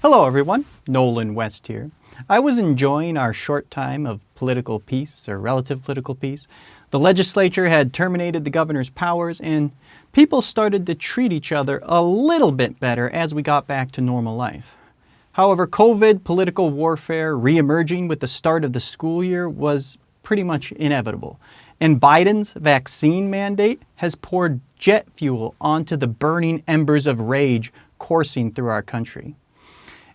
Hello everyone, Nolan West here. I was enjoying our short time of political peace, or relative political peace. The legislature had terminated the governor's powers and people started to treat each other a little bit better as we got back to normal life. However, COVID, political warfare, re-emerging with the start of the school year was pretty much inevitable. And Biden's vaccine mandate has poured jet fuel onto the burning embers of rage coursing through our country.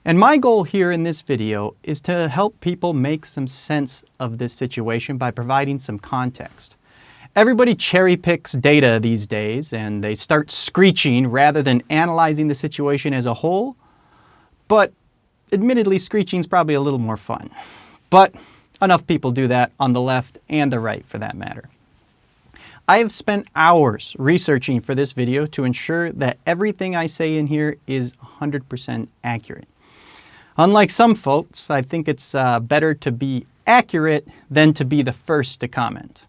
And my goal here in this video is to help people make some sense of this situation by providing some context. Everybody cherry picks data these days and they start screeching rather than analyzing the situation as a whole. But admittedly, screeching is probably a little more fun. But enough people do that on the left and the right for that matter. I have spent hours researching for this video to ensure that everything I say in here is 100% accurate. Unlike some folks, I think it's better to be accurate than to be the first to comment.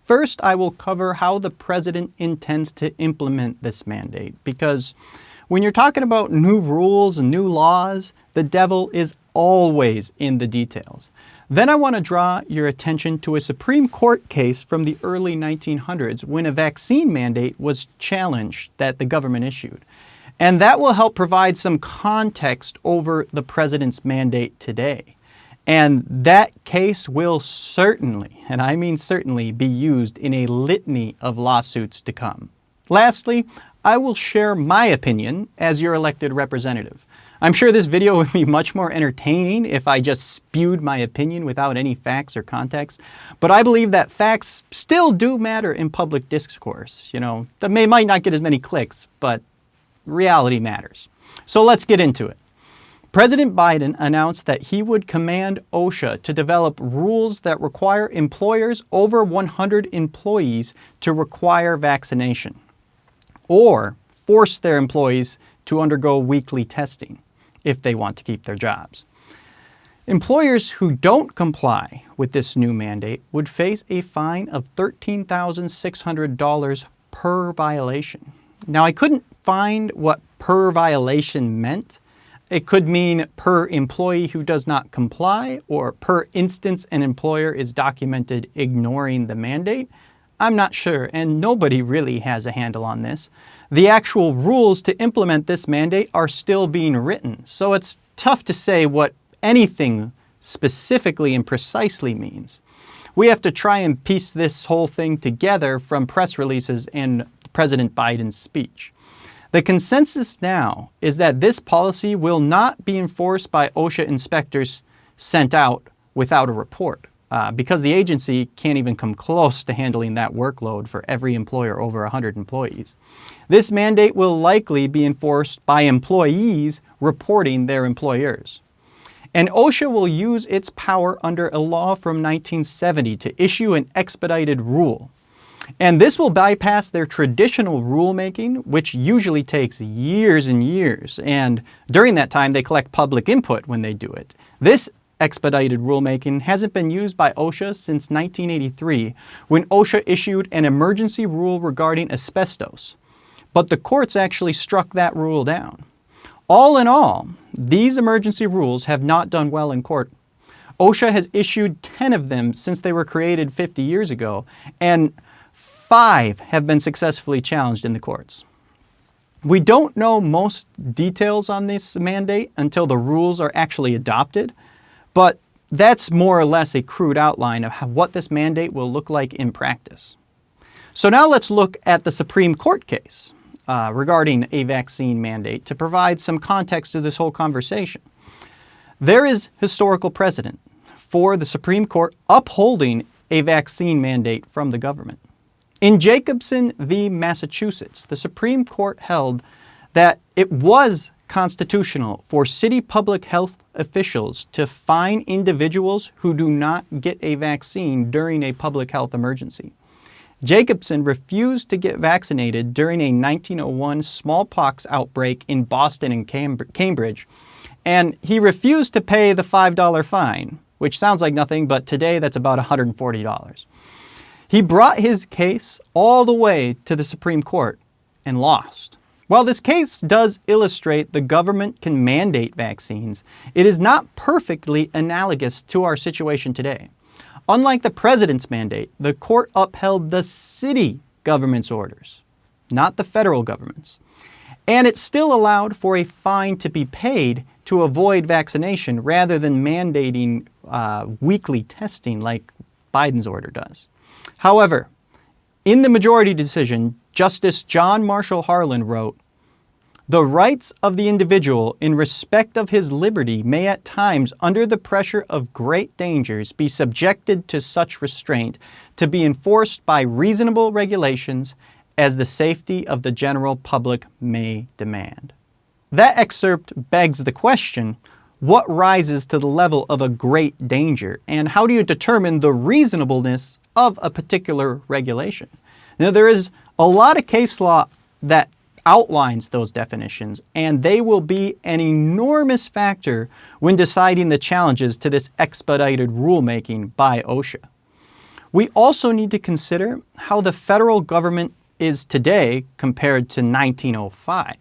First, I will cover how the president intends to implement this mandate, because when you're talking about new rules and new laws, the devil is always in the details. Then I want to draw your attention to a Supreme Court case from the early 1900s when a vaccine mandate was challenged that the government issued. And that will help provide some context over the president's mandate today. And that case will certainly, and I mean certainly, be used in a litany of lawsuits to come. Lastly, I will share my opinion as your elected representative. I'm sure this video would be much more entertaining if I just spewed my opinion without any facts or context, but I believe that facts still do matter in public discourse. That might not get as many clicks, but reality matters. So let's get into it. President Biden announced that he would command OSHA to develop rules that require employers over 100 employees to require vaccination or force their employees to undergo weekly testing if they want to keep their jobs. Employers who don't comply with this new mandate would face a fine of $13,600 per violation. Now, I couldn't find what per violation meant. It could mean per employee who does not comply or per instance an employer is documented ignoring the mandate. I'm not sure, and nobody really has a handle on this. The actual rules to implement this mandate are still being written, so it's tough to say what anything specifically and precisely means. We have to try and piece this whole thing together from press releases and President Biden's speech. The consensus now is that this policy will not be enforced by OSHA inspectors sent out without a report, because the agency can't even come close to handling that workload for every employer over 100 employees. This mandate will likely be enforced by employees reporting their employers. And OSHA will use its power under a law from 1970 to issue an expedited rule. And this will bypass their traditional rulemaking, which usually takes years and years. And during that time, they collect public input when they do it. This expedited rulemaking hasn't been used by OSHA since 1983, when OSHA issued an emergency rule regarding asbestos. But the courts actually struck that rule down. All in all, these emergency rules have not done well in court. OSHA has issued 10 of them since they were created 50 years ago, and 5 have been successfully challenged in the courts. We don't know most details on this mandate until the rules are actually adopted, but that's more or less a crude outline of what this mandate will look like in practice. So now let's look at the Supreme Court case regarding a vaccine mandate to provide some context to this whole conversation. There is historical precedent for the Supreme Court upholding a vaccine mandate from the government. In Jacobson v. Massachusetts, the Supreme Court held that it was constitutional for city public health officials to fine individuals who do not get a vaccine during a public health emergency. Jacobson refused to get vaccinated during a 1901 smallpox outbreak in Boston and Cambridge, and he refused to pay the $5 fine, which sounds like nothing, but today that's about $140. He brought his case all the way to the Supreme Court and lost. While this case does illustrate the government can mandate vaccines, it is not perfectly analogous to our situation today. Unlike the president's mandate, the court upheld the city government's orders, not the federal government's. And it still allowed for a fine to be paid to avoid vaccination rather than mandating weekly testing like Biden's order does. However, in the majority decision, Justice John Marshall Harlan wrote, "The rights of the individual in respect of his liberty may at times, under the pressure of great dangers, be subjected to such restraint to be enforced by reasonable regulations as the safety of the general public may demand." That excerpt begs the question, what rises to the level of a great danger, and how do you determine the reasonableness of a particular regulation? Now, there is a lot of case law that outlines those definitions, and they will be an enormous factor when deciding the challenges to this expedited rulemaking by OSHA. We also need to consider how the federal government is today compared to 1905.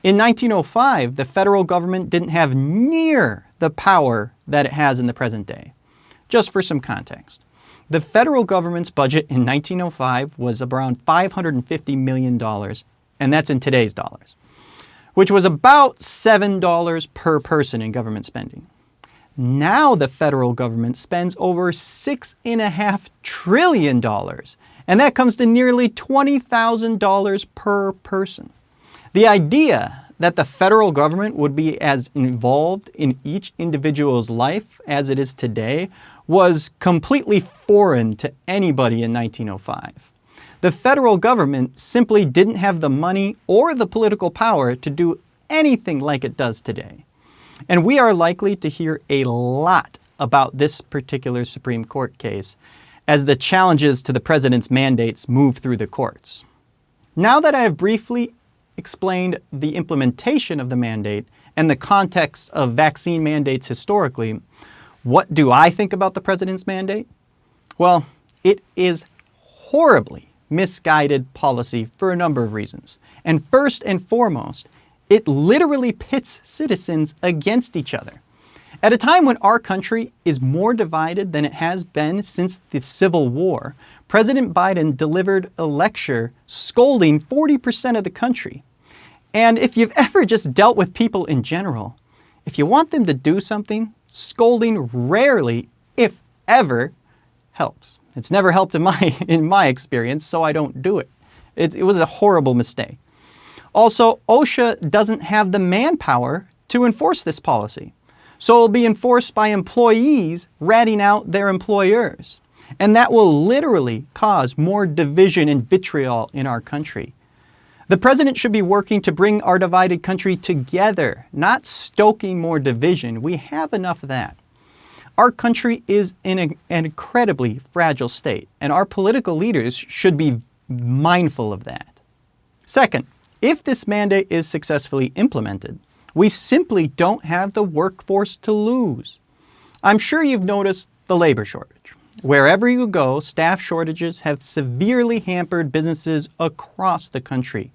In 1905, the federal government didn't have near the power that it has in the present day. Just for some context, the federal government's budget in 1905 was around $550 million, and that's in today's dollars, which was about $7 per person in government spending. Now the federal government spends over $6.5 trillion, and that comes to nearly $20,000 per person. The idea that the federal government would be as involved in each individual's life as it is today was completely foreign to anybody in 1905. The federal government simply didn't have the money or the political power to do anything like it does today. And we are likely to hear a lot about this particular Supreme Court case as the challenges to the president's mandates move through the courts. Now that I have briefly explained the implementation of the mandate and the context of vaccine mandates historically, what do I think about the president's mandate? Well, it is horribly misguided policy for a number of reasons. And first and foremost, it literally pits citizens against each other. At a time when our country is more divided than it has been since the Civil War, President Biden delivered a lecture scolding 40% of the country. And if you've ever just dealt with people in general, if you want them to do something, scolding rarely, if ever, helps. It's never helped in my experience, so I don't do it. It was a horrible mistake. Also, OSHA doesn't have the manpower to enforce this policy. So it will be enforced by employees ratting out their employers. And that will literally cause more division and vitriol in our country. The president should be working to bring our divided country together, not stoking more division. We have enough of that. Our country is in an incredibly fragile state, and our political leaders should be mindful of that. Second, if this mandate is successfully implemented, we simply don't have the workforce to lose. I'm sure you've noticed the labor shortage. Wherever you go, staff shortages have severely hampered businesses across the country.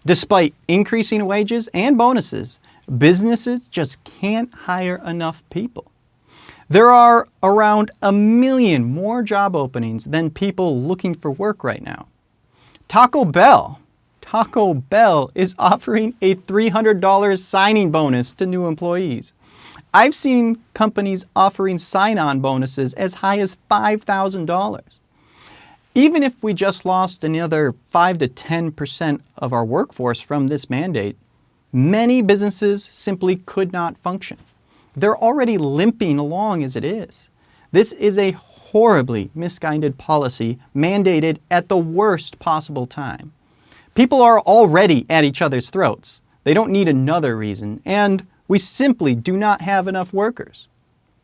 Despite increasing wages and bonuses, businesses just can't hire enough people. There are around 1 million more job openings than people looking for work right now. Taco Bell is offering a $300 signing bonus to new employees. I've seen companies offering sign-on bonuses as high as $5,000. Even if we just lost another 5 to 10% of our workforce from this mandate, many businesses simply could not function. They're already limping along as it is. This is a horribly misguided policy mandated at the worst possible time. People are already at each other's throats. They don't need another reason, and we simply do not have enough workers.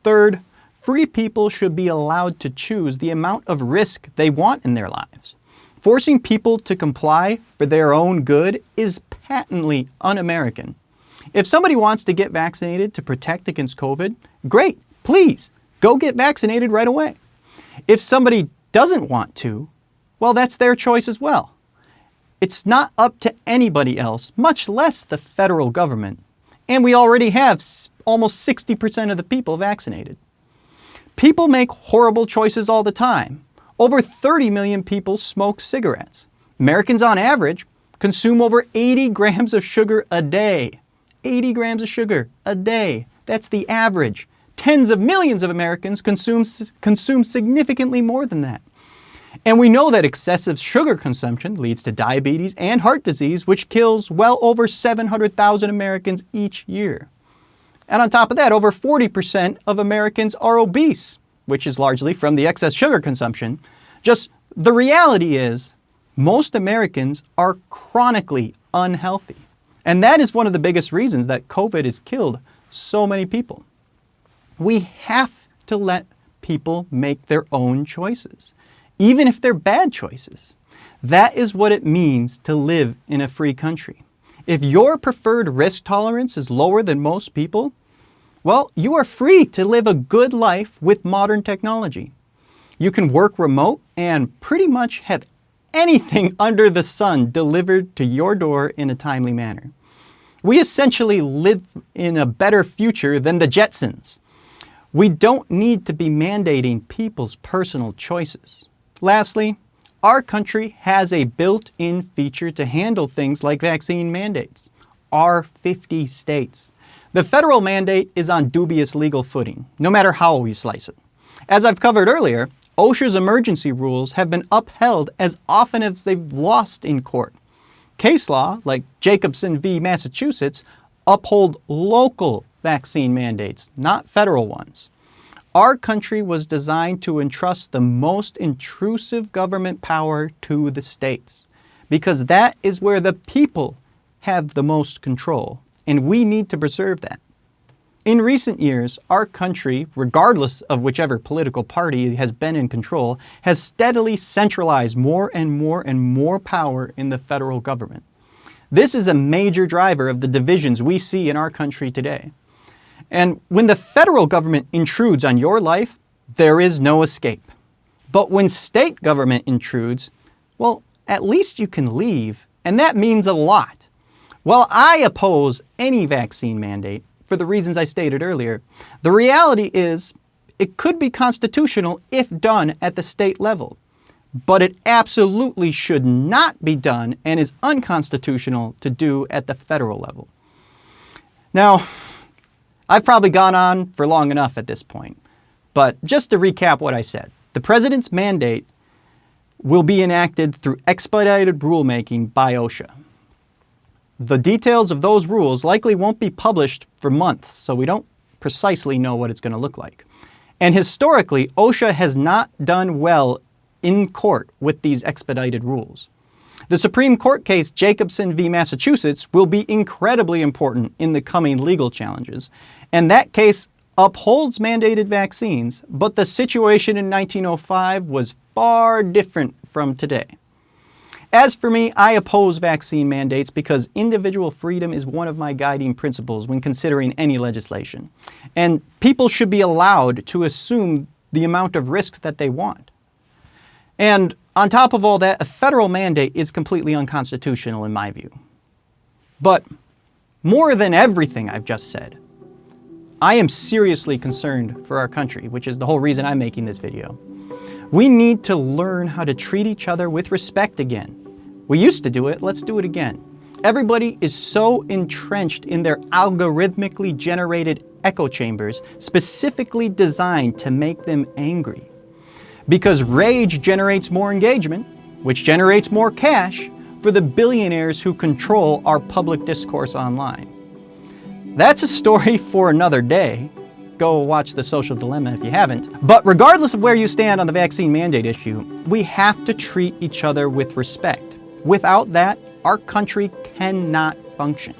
Third, free people should be allowed to choose the amount of risk they want in their lives. Forcing people to comply for their own good is patently un-American. If somebody wants to get vaccinated to protect against COVID, great, please, go get vaccinated right away. If somebody doesn't want to, well, that's their choice as well. It's not up to anybody else, much less the federal government. And we already have almost 60% of the people vaccinated. People make horrible choices all the time. Over 30 million people smoke cigarettes. Americans on average consume over 80 grams of sugar a day. 80 grams of sugar a day. That's the average. Tens of millions of Americans consume significantly more than that. And we know that excessive sugar consumption leads to diabetes and heart disease, which kills well over 700,000 Americans each year. And on top of that, over 40% of Americans are obese, which is largely from the excess sugar consumption. Just the reality is, most Americans are chronically unhealthy. And that is one of the biggest reasons that COVID has killed so many people. We have to let people make their own choices, even if they're bad choices. That is what it means to live in a free country. If your preferred risk tolerance is lower than most people, well, you are free to live a good life with modern technology. You can work remote and pretty much have anything under the sun delivered to your door in a timely manner. We essentially live in a better future than the Jetsons. We don't need to be mandating people's personal choices. Lastly, our country has a built-in feature to handle things like vaccine mandates. Our 50 states. The federal mandate is on dubious legal footing, no matter how we slice it. As I've covered earlier, OSHA's emergency rules have been upheld as often as they've lost in court. Case law, like Jacobson v. Massachusetts, uphold local vaccine mandates, not federal ones. Our country was designed to entrust the most intrusive government power to the states, because that is where the people have the most control, and we need to preserve that. In recent years, our country, regardless of whichever political party has been in control, has steadily centralized more and more power in the federal government. This is a major driver of the divisions we see in our country today. And when the federal government intrudes on your life, there is no escape. But when state government intrudes, well, at least you can leave, and that means a lot. While I oppose any vaccine mandate, for the reasons I stated earlier, the reality is it could be constitutional if done at the state level. But it absolutely should not be done and is unconstitutional to do at the federal level. Now, I've probably gone on for long enough at this point, but just to recap what I said, the president's mandate will be enacted through expedited rulemaking by OSHA. The details of those rules likely won't be published for months, so we don't precisely know what it's going to look like. And historically, OSHA has not done well in court with these expedited rules. The Supreme Court case Jacobson v. Massachusetts will be incredibly important in the coming legal challenges, and that case upholds mandated vaccines, but the situation in 1905 was far different from today. As for me, I oppose vaccine mandates because individual freedom is one of my guiding principles when considering any legislation, and people should be allowed to assume the amount of risk that they want. And on top of all that, a federal mandate is completely unconstitutional in my view. But more than everything I've just said, I am seriously concerned for our country, which is the whole reason I'm making this video. We need to learn how to treat each other with respect again. We used to do it, let's do it again. Everybody is so entrenched in their algorithmically generated echo chambers, specifically designed to make them angry. Because rage generates more engagement, which generates more cash for the billionaires who control our public discourse online. That's a story for another day. Go watch The Social Dilemma if you haven't. But regardless of where you stand on the vaccine mandate issue, we have to treat each other with respect. Without that, our country cannot function.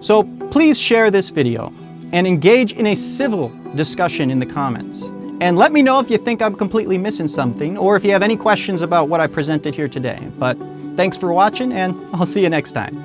So please share this video and engage in a civil discussion in the comments. And let me know if you think I'm completely missing something or if you have any questions about what I presented here today. But thanks for watching, and I'll see you next time.